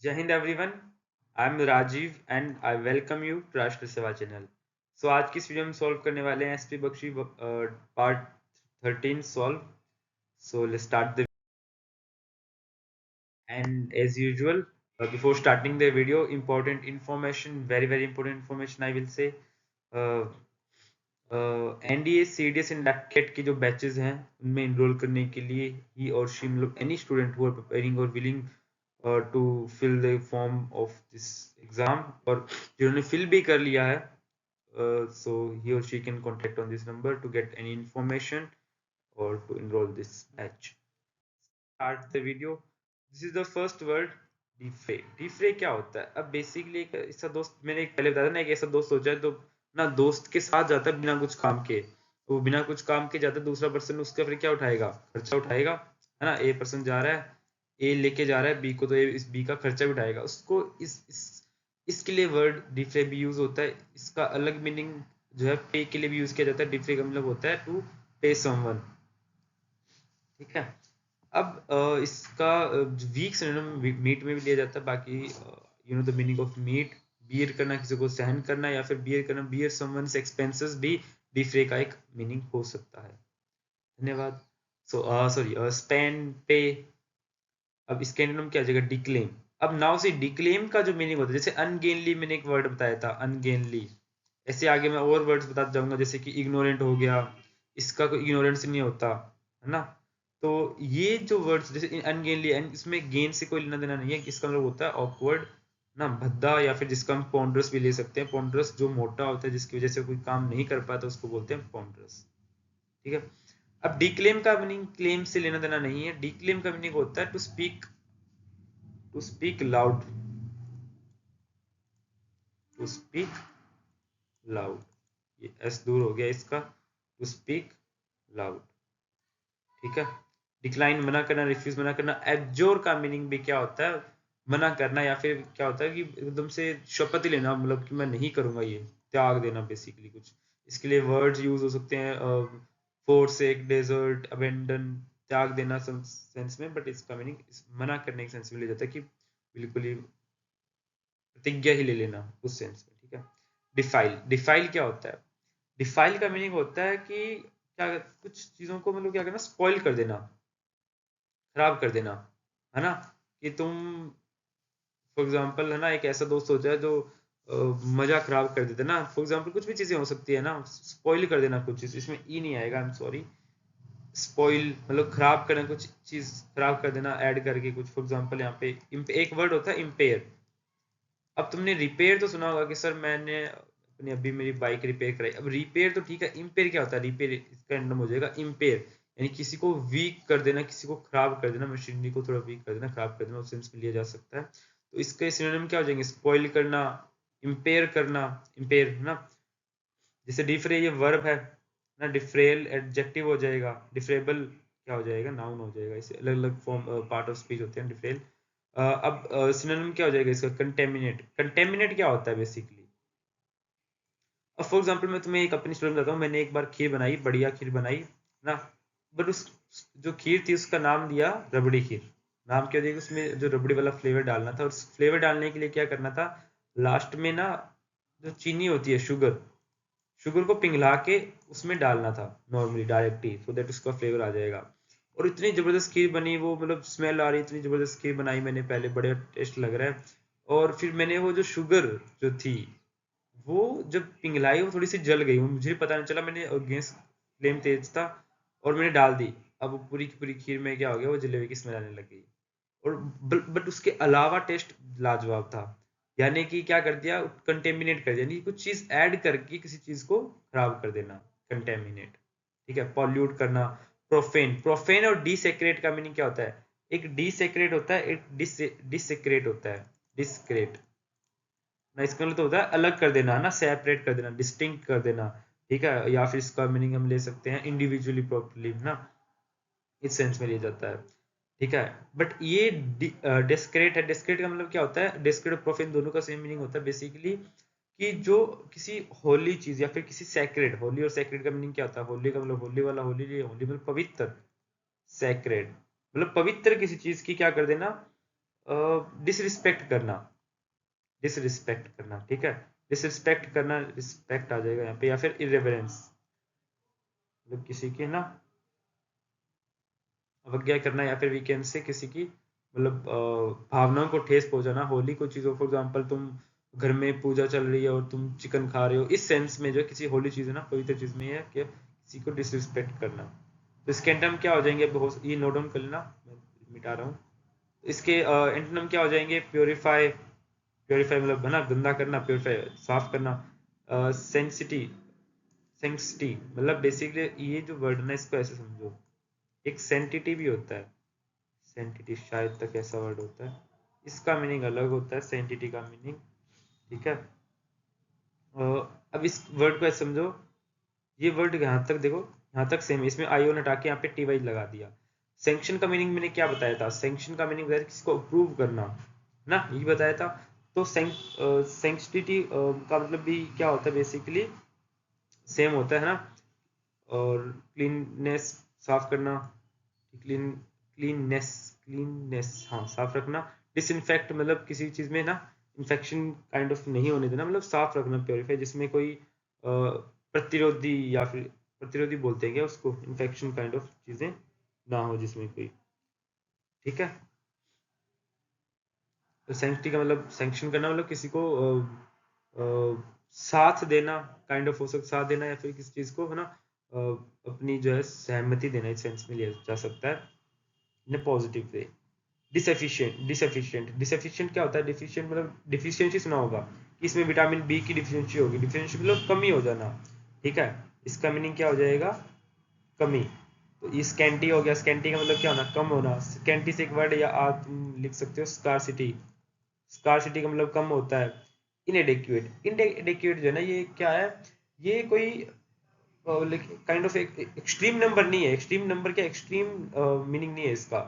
जय हिंद everyone. I am Rajiv and I welcome you to Rashtra Seva channel. सो आज की इस वीडियो में सॉल्व करने वाले हैं SP Bakshi part 13 solve. So let's start the and as usual before starting the video important information, very important information I will say. NDA CDS and डैकेट के जो बैचेस हैं उनमें इनरोल करने के लिए ही और शी मतलब any student who are preparing और willing to fill the form of this exam, और जिन्होंने फिल भी कर लिया है, so he or she can contact on this number to get any information or to enroll this batch. Start the video. This is the first word, डिफ्रे। डिफ्रे क्या होता है? अब बेसिकली एक ऐसा दोस्त, मैंने एक पहले बताया था ना, एक ऐसा दोस्त हो जाए तो ना दोस्त के साथ जाता है बिना कुछ काम के, वो बिना कुछ काम के जाता है, दूसरा पर्सन उसका फिर क्या उठाएगा? खर्चा उठाएगा, है ना। ए पर्सन जा रहा है, ए लेके जा रहा है बी को, तो ए इस बी का खर्चा भी उठाएगा उसको। इसके लिए वर्ड डिफ्रे भी यूज होता है। इसका अलग मीनिंग जो है पे के लिए भी यूज किया जाता है। डिफ्रे का मतलब होता है टू पे समवन, ठीक है। अब इसका वीक सिनोनिम मीट में भी लिया जाता है। बाकी you know the meaning of meet, bear करना, किसी को सहन करना, या फिर बियर करना, बियर समवन्स एक्सपेंसेस भी डिफ्रे का एक मीनिंग हो सकता है। धन्यवाद। सो सॉरी, स्पेंड, पे। अब इसके एंटोनिम क्या आ जाएगा? डिक्लेम। अब नाउ से डिक्लेम का जो मीनिंग होता है, जैसे अनगेनली मैंने एक वर्ड बताया था, अनगेनली। ऐसे आगे मैं और वर्ड्स बताता जाऊंगा, जैसे कि इग्नोरेंट हो गया, इसका कोई इग्नोरेंस नहीं होता, है ना। तो ये जो वर्ड्स जैसे अनगेनली, इसमें गेन से कोई लेना देना नहीं है। इसका मतलब होता है ऑकवर्ड ना, भद्दा, या फिर जिसका हम पॉन्डरस भी ले सकते हैं। पॉन्डरस जो मोटा होता है, जिसकी वजह से कोई काम नहीं कर पाता, उसको बोलते हैं पॉन्डरस, ठीक है। अब डिक्लेम का मीनिंग क्लेम से लेना देना नहीं है। डिक्लेम का मीनिंग होता है to speak loud, to speak loud. ये एस दूर हो गया इसका, टू स्पीक लाउड, ठीक है। डिक्लाइन मना करना, रिफ्यूज मना करना। एब्जोर का मीनिंग भी क्या होता है? मना करना, या फिर क्या होता है कि एकदम से शपथ ही लेना, मतलब कि मैं नहीं करूंगा, ये त्याग देना बेसिकली कुछ। इसके लिए वर्ड्स यूज हो सकते हैं, फोरसेक, डेजर्ट, अबेंडन, त्याग देना सेंस में, बट इसका मीनिंग मना करने के सेंस में लिया जाता है कि बिल्कुल ही प्रतिज्ञा ही ले लेना, उस सेंस में, ठीक है। डिफाइल, डिफाइल क्या होता है? डिफाइल का मीनिंग होता है कि क्या, कुछ चीजों को मतलब क्या करना, स्पॉइल कर देना, खराब कर देना, है ना। कि तुम फॉर एग्जाम्पल, है ना, एक ऐसा दोस्त हो जाए जो मजा खराब कर देता है ना। फॉर एग्जाम्पल कुछ भी चीजें हो सकती है ना, स्पॉइल कर देना कुछ चीज, इसमें ई नहीं आएगा, आई एम सॉरी। स्पॉइल मतलब खराब करना, कुछ चीज खराब कर देना ऐड करके कुछ। फॉर एग्जाम्पल यहाँ पे एक वर्ड होता है इम्पेयर। अब तुमने रिपेयर तो सुना होगा कि सर मैंने अपनी अभी मेरी बाइक रिपेयर कराई। अब रिपेयर तो ठीक है, इम्पेयर क्या होता है? रिपेयर इसका एंडम हो जाएगा इम्पेयर, यानी किसी को वीक कर देना, किसी को खराब कर देना, मशीनरी को थोड़ा वीक कर देना, खराब कर देना, उस सेंस में लिया जा सकता है। तो इसके सिनोनिम क्या हो जाएंगे? स्पॉइल करना, इम्पेयर करना, इम्पेयर, है ना। जैसे डिफ्रे ये वर्ब है ना, डिफ्रेल एडजेक्टिव हो जाएगा, डिफ्रेबल क्या हो जाएगा? नाउन हो जाएगा। इसे अलग अलग फॉर्म पार्ट ऑफ स्पीच होते हैं डिफ्रेल। अब सिनोनिम क्या हो जाएगा इसका? कंटेमिनेट। कंटेमिनेट क्या होता है बेसिकली? अब फॉर एग्जाम्पल मैं तुम्हें एक अपनी स्टोरी बताता हूँ। मैंने एक बार खीर बनाई, बढ़िया खीर बनाई ना, बट उस जो खीर थी उसका नाम दिया रबड़ी खीर। नाम क्या दिया? उसमें जो रबड़ी वाला फ्लेवर डालना था, और उस फ्लेवर डालने के लिए क्या करना था, लास्ट में ना जो चीनी होती है, शुगर, शुगर को पिघला के उसमें डालना था normally direct he, so that उसका फ्लेवर आ जाएगा। और इतनी जबरदस्त खीर बनी वो, मतलब स्मेल आ रही, इतनी जबरदस्त खीर बनाई मैंने पहले, बड़े टेस्ट लग रहा है। और फिर मैंने वो जो शुगर जो थी, वो जब पिघलाई वो थोड़ी सी जल गई, वो मुझे पता नहीं चला। मैंने गैस फ्लेम तेज था और मैंने डाल दी। अब वो पूरी की पूरी खीर में क्या हो गया, वो जलेबी की स्मेल आने लग गई। और बट उसके अलावा टेस्ट लाजवाब था। यानी कि क्या कर दिया, कंटेमिनेट कर दिया, यानी कि कुछ चीज ऐड करके किसी चीज को खराब कर देना, कंटेमिनेट, ठीक है। पॉल्यूट करना। प्रोफेन, प्रोफेन और डिसेक्रेट का मीनिंग क्या होता है? एक डिसेक्रेट होता है, एक डिसेक्रेट होता है। डिस्क्रेट ना, इसका मतलब तो होता है अलग कर देना, है ना, सेपरेट कर देना, डिस्टिंक्ट कर देना, ठीक है। या फिर इसका मीनिंग हम ले सकते हैं इंडिविजुअली, प्रॉपर्ली, ना, इस सेंस में लिया जाता है, ठीक है। बट ये डिस्क्रेट है। डिस्क्रेट का मतलब क्या होता है? डिस्क्रेट और प्रोफेन दोनों का सेम मीनिंग होता है बेसिकली, कि जो किसी होली चीज या फिर किसी सैक्रेड, होली और सैक्रेड का मीनिंग क्या होता है? होली का मतलब होली वाला होली, होली मतलब पवित्र, सैक्रेड मतलब पवित्र किसी चीज की क्या कर देना, डिसरिस्पेक्ट करना, डिसरिस्पेक्ट करना, ठीक है, डिसरिस्पेक्ट करना, रिस्पेक्ट आ जाएगा यहाँ पे, या फिर इरेवरेंस, मतलब किसी की ना अवज्ञा करना, या फिर वीकेंड से किसी की मतलब भावनाओं को ठेस पहुंचाना। होली को चीज़ों, फॉर एग्जांपल तुम घर में पूजा चल रही है और तुम चिकन खा रहे हो, इस सेंस में जो किसी होली चीज़ है ना, पवित्र चीज़ में है कि किसी को डिसरिस्पेक्ट करना। तो इसके एंटोनिम क्या हो जाएंगे, ये नोट डाउन कर लेना, मैं मिटा रहा हूँ। इसके एंटोनिम क्या हो जाएंगे, प्योरीफाई, प्योरीफाई मतलब है ना गंदा करना, प्योरीफाई साफ करना। सेंसिटी, सेंसिटी मतलब बेसिकली ये जो वर्ड है ना, इसको ऐसे समझो, एक सेंटिटी भी होता है, सेंटिटी शायद तक ऐसा वर्ड होता है, इसका मीनिंग अलग होता है सेंटिटी का मीनिंग, ठीक है। अब इस वर्ड को ऐसे समझो, ये वर्ड यहाँ तक देखो, यहाँ तक सेम, इसमें आईओ ने हटा के यहाँ पे टी वाई लगा दिया। सैंक्शन का मीनिंग मैंने क्या बताया था, सैंक्शन का मीनिंग बताया किसी को अप्रूव करना ना, ये बताया था। तो सैंक्टिटी का मतलब भी क्या होता है, बेसिकली सेम होता है ना। और क्लीननेस, साफ करना, क्लीन, क्लीननेस, क्लीननेस हाँ साफ रखना। डिसइंफेक्ट मतलब किसी चीज में ना इन्फेक्शन काइंड ऑफ नहीं होने देना, मतलब साफ रखना, प्योरीफाई जिसमें कोई प्रतिरोधी, या फिर प्रतिरोधी बोलते हैं क्या उसको, इन्फेक्शन काइंड ऑफ चीजें ना हो जिसमें कोई, ठीक है। तो सैंक्टिटी का मतलब सैंक्शन करना, मतलब किसी को साथ देना, काइंड ऑफ हो सकता साथ देना, या फिर किसी चीज को है ना अपनी जो है सहमति देना, इस सेंस में लिया जा सकता है इन पॉजिटिव वे। डिसएफिशिएंट, डिसएफिशिएंट, डिसएफिशिएंट क्या होता है, डिफिशिएंट मतलब डिफिशियंसी सुना होगा कि इसमें विटामिन बी की डिफिशियंसी होगी, डिफिशियंसी मतलब कमी हो जाना, ठीक है। इसका मीनिंग क्या हो जाएगा, कमी। तो ये स्कैंटी हो गया, स्कैंटी का मतलब क्या होना, कम होना। स्कैंटी से एक वर्ड या आप लिख सकते हो स्कार्सिटी, स्कार्सिटी का मतलब कम होता है। इनएडिक्वेट, इनएडिक्वेट जो है ना, ये क्या है, ये कोई काइंड ऑफ एक एक्सट्रीम नंबर नहीं है, एक्सट्रीम नंबर क्या, एक्सट्रीम मीनिंग नहीं है इसका,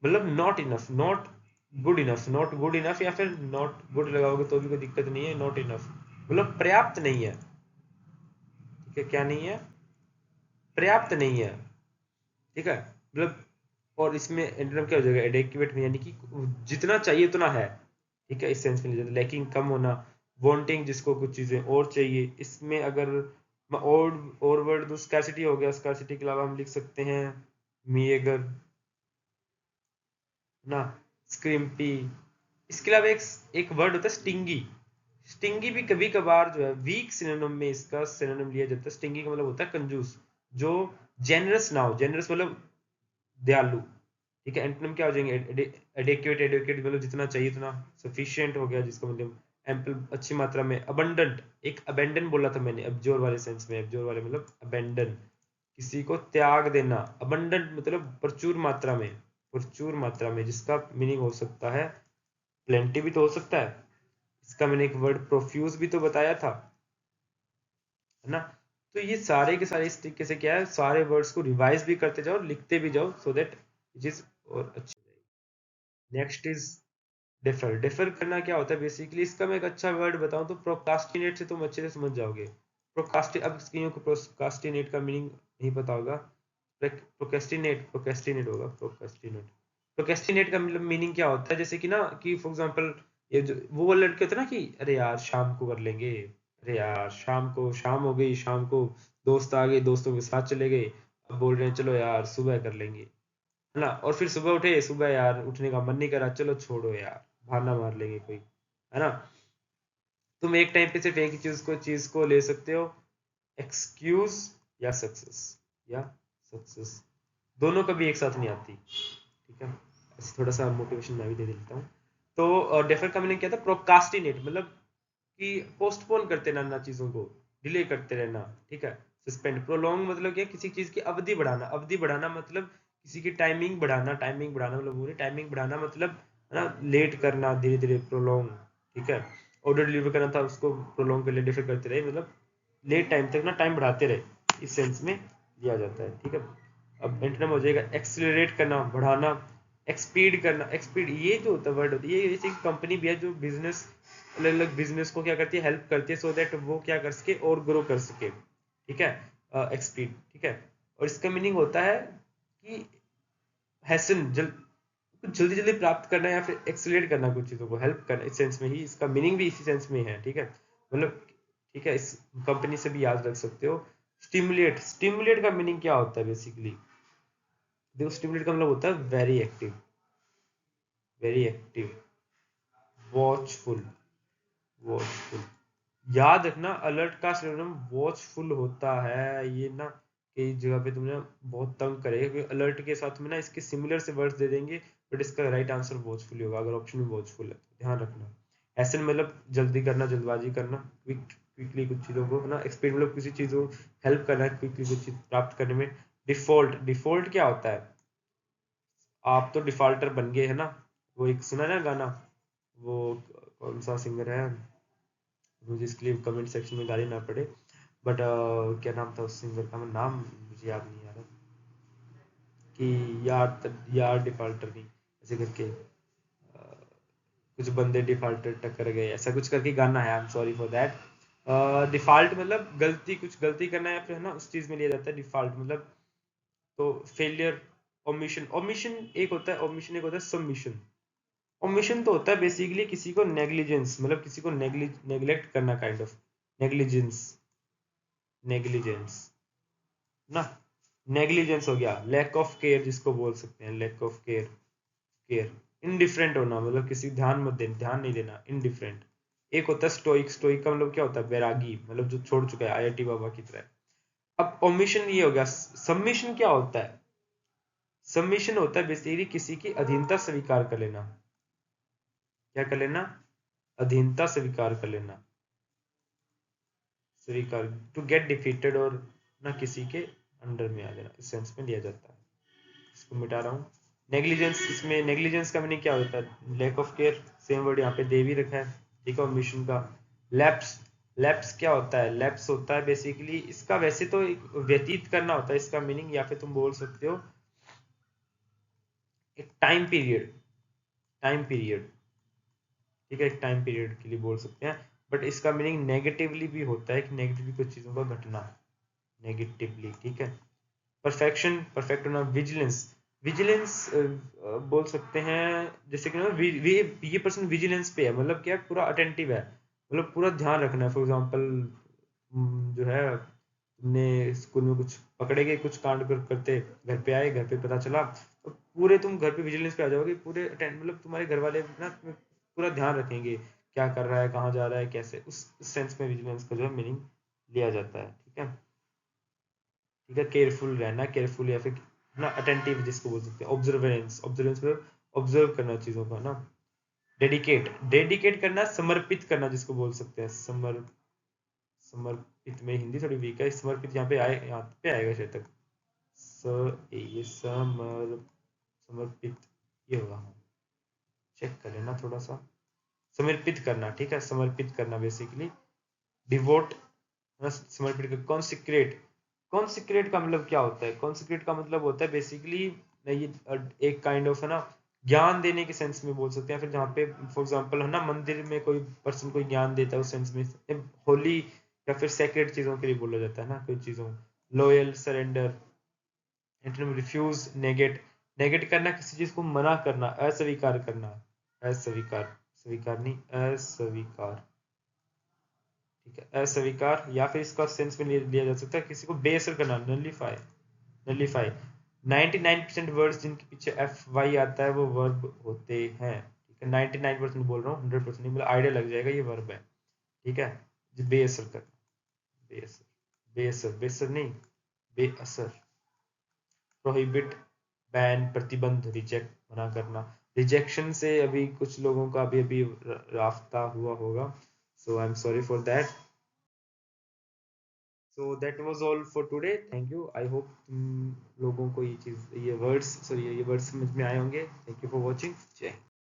मतलब not enough, not good enough, not good enough, या फिर नॉट गुड लगाओगे तो भी कोई दिक्कत नहीं है, नॉट इनफ मतलब पर्याप्त नहीं है, ठीक है, क्या नहीं है, पर्याप्त नहीं है, ठीक है, मतलब। और इसमें एंटोनिम क्या हो जाएगा, एडेक्वेट में, यानी कि जितना चाहिए उतना है, ठीक है, इस सेंस में लिया जाता है। लैकिंग कम होना, वांटिंग जिसको कुछ चीजें और चाहिए, इसमें अगर मैं और वर्ड दूं, स्कैरसिटी हो गया, स्कैरसिटी के अलावा हम लिख सकते हैं मीएगर ना, स्क्रिम्पी। इसके अलावा एक एक वर्ड होता है स्टिंगी, स्टिंगी भी कभी कभार जो है वीक सिनोनिम में इसका सिनोनिम लिया जाता है। स्टिंगी का मतलब होता है कंजूस, जो जेनरस ना हो, जेनरस मतलब दयालु, ठीक है। एंटोनिम क्या हो जाएंगे, एडेक्वेट, एडेक्वेट मतलब जितना चाहिए उतना। सफिशिएंट हो गया जिसका मतलब एम्पल, अच्छी मात्रा में। अबंडेंट, एक अबेंडन बोला था मैंने एब्जोर वाले सेंस में, एब्जोर वाले मतलब अबेंडन, किसी को त्याग देना। अबंडेंट मतलब प्रचुर मात्रा में, प्रचुर मात्रा में, जिसका मीनिंग हो सकता है प्लेंटी भी तो हो सकता है। इसका मैंने एक वर्ड प्रोफ्यूज भी तो बताया था, है ना। तो ये सारे के सारे इस तरीके से क्या है, सारे वर्ड्स को रिवाइज भी करते जाओ, लिखते भी जाओ, सो दैट चीज और अच्छी रहेगी। नेक्स्ट इज डिफर, डिफर करना क्या होता है बेसिकली, इसका मैं एक अच्छा वर्ड बताऊं तो प्रोकास्टिनेट से तुम अच्छे से समझ जाओगे। प्रोकास्टिन, अब कईयों को प्रोकास्टिनेट का मीनिंग नहीं पता होगा, प्रोकेस्टिनेट, प्रोकेस्टिनेट होगा, प्रोकेस्टिनेट। प्रोकेस्टिनेट का मतलब मीनिंग क्या होता है, जैसे कि ना कि फॉर एग्जांपल ये जो वो लड़के होते हैं ना कि अरे यार शाम को कर लेंगे, अरे यार शाम को, शाम हो गई, शाम को दोस्त आ गए, दोस्तों के साथ चले गए, अब बोल रहे हैं चलो यार सुबह कर लेंगे, है ना। और फिर सुबह उठे, सुबह यार उठने का मन नहीं करा, चलो छोड़ो यार बहाना मार लेंगे कोई, है ना। तुम एक टाइम पे सिर्फ एक ही चीज को ले सकते हो, एक्सक्यूज या सक्सेस, या सक्सेस, दोनों कभी एक साथ नहीं आती, ठीक है। ऐसे थोड़ा सा मोटिवेशन मैं भी दे देता हूँ। तो डेफर का मीनिंग क्या था, प्रोकास्टिनेट मतलब कि पोस्टपोन करते रहना चीजों को, डिले करते रहना, ठीक है। सस्पेंड, प्रोलॉन्ग मतलब क्या, किसी चीज की अवधि बढ़ाना, अवधि बढ़ाना मतलब किसी की टाइमिंग बढ़ाना, टाइमिंग बढ़ाना मतलब पूरी टाइमिंग बढ़ाना मतलब है ना, लेट करना धीरे धीरे, प्रोलॉन्ग, ठीक है। ऑर्डर डिलीवर करना था उसको प्रोलॉन्ग कर ले, डिफर करते रहे, मतलब लेट टाइम तक ना टाइम बढ़ाते रहे, इस सेंस में लिया जाता है, ठीक है। अब एंटोनिम हो जाएगा एक्सीलरेट करना, बढ़ाना, एक्सपीड करना। एक्सपीड ये जो होता है वर्ड होती है, ये ऐसी कंपनी भी है जो बिजनेस, अलग अलग बिजनेस को क्या करती है, हेल्प करती है, सो दैट वो क्या कर सके और ग्रो कर सके, ठीक है। एक्सपीड, ठीक है। और इसका मीनिंग होता है कि हैसन, जल कुछ जल्दी जल्दी प्राप्त करना या फिर एक्सेलरेट करना कुछ चीज़ों को, हेल्प करना, इस सेंस में ही इसका मीनिंग भी इसी सेंस में है। ठीक है, मतलब ठीक है, इस कंपनी से भी याद रख सकते हो। स्टिमुलेट, स्टिमुलेट का मीनिंग क्या होता है बेसिकली? देखो स्टिमुलेट का मतलब होता है very active, very active, watchful, watchful. याद रखना अलर्ट का सिनोनिम वॉचफुल होता है। ये ना कई जगह पे तुमने बहुत तंग करेगा क्योंकि अलर्ट के साथ में ना इसके सिमिलर से वर्ड्स दे देंगे, बट इसका राइट आंसर वॉचफुल होगा अगर ऑप्शन में वॉचफुल है, तो ध्यान रखना। ऐसे मतलब जल्दी करना, जल्दबाजी करना, क्विकली कुछ चीज़ों को ना एक्सपेक्ट, मतलब किसी चीज़ को हेल्प करना है क्विकली कुछ चीज़ प्राप्त करने में। डिफॉल्ट, डिफॉल्ट क्या होता है? आप तो डिफॉल्टर बन गए है ना, वो एक सुना ना गाना, वो कौन सा सिंगर है, मुझे इसके लिए कमेंट सेक्शन में गाली ना पड़े, बट क्या नाम था उस सिंगर का, मैं नाम मुझे याद नहीं आ रहा, कि यार डिफॉल्टर नहीं, ऐसे करके कुछ बंदे डिफॉल्टर टक्कर गए, ऐसा कुछ करके गाना है, आई am sorry for that. Default मतलब गलती, कुछ गलती करना है फिर है ना, उस चीज में लिया जाता है डिफॉल्ट मतलब। तो फेलियर, ओमिशन, ओमिशन एक होता है, ओमिशन एक होता है सबमिशन। ओमिशन तो होता है बेसिकली किसी को नेग्लिजेंस, मतलब किसी को नेग्लेक्ट करना, काइंड ऑफ नेग्लिजेंस, नेग्लिजेंस ना, नेग्लिजेंस हो गया, लैक ऑफ केयर जिसको बोल सकते हैं, lack of care, care. Indifferent होना मतलब किसी ध्यान मत देना, ध्यान नहीं देना, इनडिफरेंट। एक होता है स्टोइक, स्टोइक का मतलब क्या होता है? बैरागी, मतलब जो छोड़ चुका है, आईआईटी बाबा की तरह। अब ओमिशन ये हो गया। सबमिशन क्या होता है? सबमिशन होता है बेसिकली किसी की अधीनता स्वीकार कर लेना। क्या कर लेना? अधीनता स्वीकार कर लेना, स्वीकार, टू गेट डिफीटेड, और ना किसी के अंडर में आ जाना, इस सेंस में लिया जाता है। इसको मिटा रहा हूँ। नेग्लिजेंस, इसमें नेग्लिजेंस का मीनिंग क्या होता है? Lack of care, same word यहाँ पे दे भी रखा है, ठीक है। मिशन का लैप्स, लैप्स क्या होता है? लैप्स होता है बेसिकली, इसका वैसे तो एक व्यतीत करना होता है इसका मीनिंग, या फिर तुम बोल सकते हो एक टाइम पीरियड, टाइम पीरियड, ठीक है, एक टाइम पीरियड के लिए बोल सकते हैं। बट इसका मीनिंग नेगेटिवली भी होता है कि नेगेटिवली कुछ चीज़ों का घटना, नेगेटिवली, ठीक है। परफेक्शन, परफेक्ट होना। विजिलेंस, विजिलेंस बोल सकते हैं, जैसे कि ना ये पर्सन विजिलेंस पे है, मतलब क्या, पूरा अटेंटिव है, मतलब पूरा ध्यान रखना है। फॉर एग्जांपल जो है, तुमने स्कूल में कुछ पकड़े गए, कुछ कांड करते, घर पे आए, घर पे पता चला, तो पूरे तुम घर पे विजिलेंस पे आ जाओगे, पूरे अटेंड, मतलब तुम्हारे घर वाले ना पूरा ध्यान रखेंगे, क्या कर रहा है, कहाँ जा रहा है, कैसे, उस सेंस में विजिलेंस का जो है मीनिंग लिया जाता है, ठीक है। ठीक है, केयरफुल रहना, केयरफुल या फिर ना अटेंटिव जिसको बोल सकते हैं। ऑब्जर्वेंस, ऑब्जर्वेंस मतलब ऑब्जर्व करना चीजों का ना। डेडिकेट, डेडिकेट करना, समर्पित करना जिसको बोल सकते हैं। समर्पित में हिंदी थोड़ी वीक है, समर्पित यहाँ पे आए, यहाँ पे आएगा शायद तक, ये समर्पित, ये होगा, चेक कर लेना थोड़ा सा। समर्पित करना, ठीक है, समर्पित करना बेसिकली। डिवोट, समर्पित कर। कॉन्सिक्रेट, कॉन्सिक्रेट का मतलब क्या होता है? कॉन्सिक्रेट का मतलब होता है बेसिकली ये एक काइंड ऑफ है ना, ज्ञान देने के सेंस में बोल सकते हैं। फिर जहाँ पे फॉर एग्जांपल है ना, मंदिर में कोई पर्सन कोई ज्ञान देता है, उस सेंस में होली या फिर सेक्रेट चीजों के लिए बोला जाता है ना, कोई चीजों। Loyal, surrender, refuse, negate, negate करना, किसी चीज को मना करना, अस्वीकार करना, अस्वीकार, स्वीकार नहीं, अस्वीकार, ठीक है, अस्वीकार। या फिर इसका सेंस में लिया जा सकता है किसी को बेअसर करना, नलीफाई, नलीफाई। 99% वर्ड्स जिनके पीछे एफ वाई आता है वो वर्ब होते हैं, ठीक है। 99% बोल रहा हूँ, 100% नहीं, मतलब आइडिया लग जाएगा, ये वर्ब है, ठीक है। बेअसर करना, बेअसर, बेअसर, बेअसर नहीं, बेअसर। प्रोहिबिट, बैन, प्रतिबंध, रिजेक्ट, मना करना। रिजेक्शन से अभी कुछ लोगों का अभी अभी राफ्ता हुआ होगा, so I am sorry for that. So that was all for today, thank you. I hope तुम लोगों को ये चीज़, ये वर्ड्स, सॉरी ये वर्ड्स समझ में आए होंगे। थैंक यू फॉर वॉचिंग, जय।